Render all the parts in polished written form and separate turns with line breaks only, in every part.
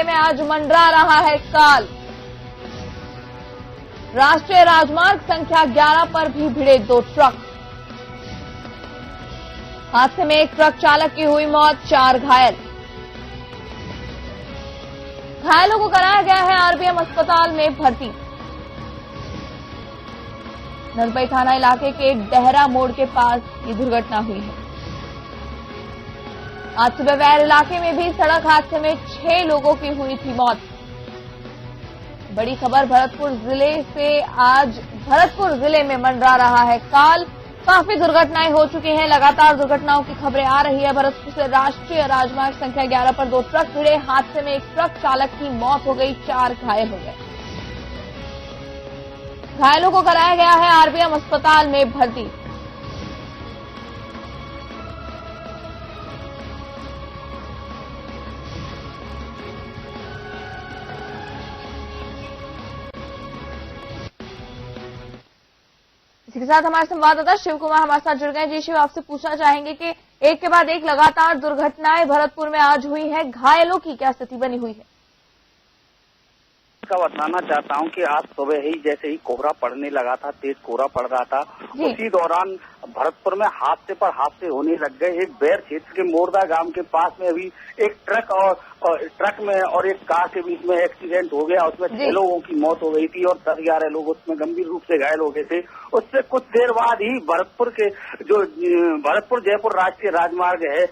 में आज मंडरा रहा है काल। राष्ट्रीय राजमार्ग संख्या 11 पर भी भिड़े 2 ट्रक। हादसे में एक ट्रक चालक की हुई मौत, 4 घायल। घायलों को कराया गया है आरबीएम अस्पताल में भर्ती। नलबई थाना इलाके के डहरा मोड़ के पास ये दुर्घटना हुई है। आज सुबह वैर इलाके में भी सड़क हादसे में 6 लोगों की हुई थी मौत। बड़ी खबर भरतपुर जिले से। आज भरतपुर जिले में मंडरा रहा है काल। काफी दुर्घटनाएं हो चुकी हैं, लगातार दुर्घटनाओं की खबरें आ रही है। भरतपुर से राष्ट्रीय राजमार्ग संख्या 11 पर 2 ट्रक भिड़े। हादसे में एक ट्रक चालक की मौत हो गई, 4 घायल हो गए। घायलों को कराया गया है आरबीएम अस्पताल में भर्ती। इसी के साथ हमारे संवाददाता शिव कुमार हमारे साथ जुड़ गए। जी शिव, आपसे पूछना चाहेंगे कि एक के बाद एक लगातार दुर्घटनाएं भरतपुर में आज हुई है, घायलों की क्या स्थिति बनी हुई है?
का बताना चाहता हूं कि आज सुबह ही जैसे ही कोहरा पड़ने लगा था, तेज कोहरा पड़ रहा था, उसी दौरान भरतपुर में हादसे पर हादसे होने लग गए। एक बैर क्षेत्र के मोरदा गांव के पास में अभी एक ट्रक और ट्रक में और एक कार के बीच में एक्सीडेंट हो गया। उसमें 6 लोगों की मौत हो गई थी और 10-11 लोग उसमें गंभीर रूप से घायल हो गए थे। उससे कुछ देर बाद ही भरतपुर के जो भरतपुर जयपुर राष्ट्रीय राजमार्ग है,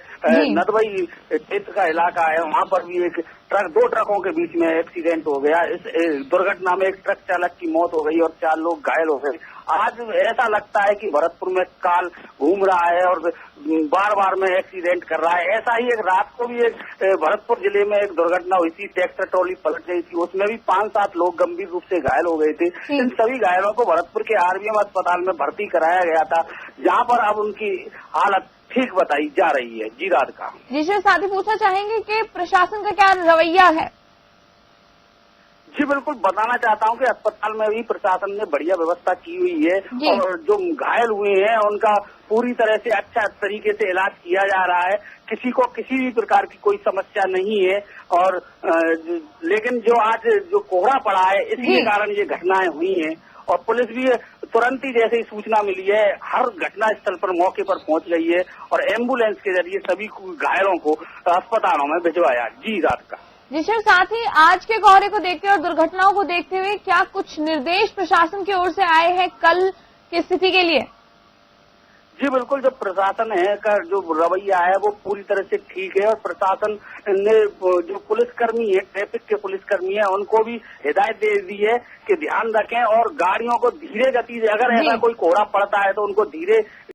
नदबई क्षेत्र का इलाका है, वहां पर भी एक ट्रक 2 ट्रकों के बीच में एक्सीडेंट हो गया। इस दुर्घटना में एक ट्रक चालक की मौत हो गई और 4 लोग घायल हो गए। आज ऐसा लगता है कि भरतपुर में काल घूम रहा है और बार बार में एक्सीडेंट कर रहा है। ऐसा ही एक रात को भी एक भरतपुर जिले में एक दुर्घटना हुई थी, ट्रैक्टर ट्रॉली पलट गई थी, उसमें भी 5-7 लोग गंभीर रूप से घायल हो गए थे। इन सभी घायलों को भरतपुर के आरबीएम अस्पताल में भर्ती कराया गया था, जहां पर अब उनकी हालत ठीक बताई जा रही है। जी राधिका।
जी सर, साथ ही पूछना चाहेंगे कि प्रशासन का क्या रवैया है?
जी बिल्कुल, बताना चाहता हूं कि अस्पताल में भी प्रशासन ने बढ़िया व्यवस्था की हुई है और जो घायल हुए हैं उनका पूरी तरह से अच्छा तरीके से इलाज किया जा रहा है। किसी को किसी भी प्रकार की कोई समस्या नहीं है। और लेकिन जो आज जो कोहरा पड़ा है, इसी के कारण ये घटनाएं हुई हैं और पुलिस भी तुरंत ही जैसे ही सूचना मिली है, हर घटना स्थल पर मौके पर पहुंच गई है और एम्बुलेंस के जरिए सभी घायलों को अस्पतालों में भिजवाया। जी रात का।
जी सर, साथ ही आज के कोहरे को देखते और दुर्घटनाओं को देखते हुए क्या कुछ निर्देश प्रशासन की ओर से आए हैं कल की स्थिति के लिए?
जी बिल्कुल, जो प्रशासन है का जो रवैया है वो पूरी तरह से ठीक है और प्रशासन ने जो पुलिसकर्मी है, ट्रैफिक के पुलिसकर्मी है, उनको भी हिदायत दे दी है कि ध्यान रखें और गाड़ियों को धीरे गति से, अगर ऐसा कोई कोहरा पड़ता है तो उनको धीरे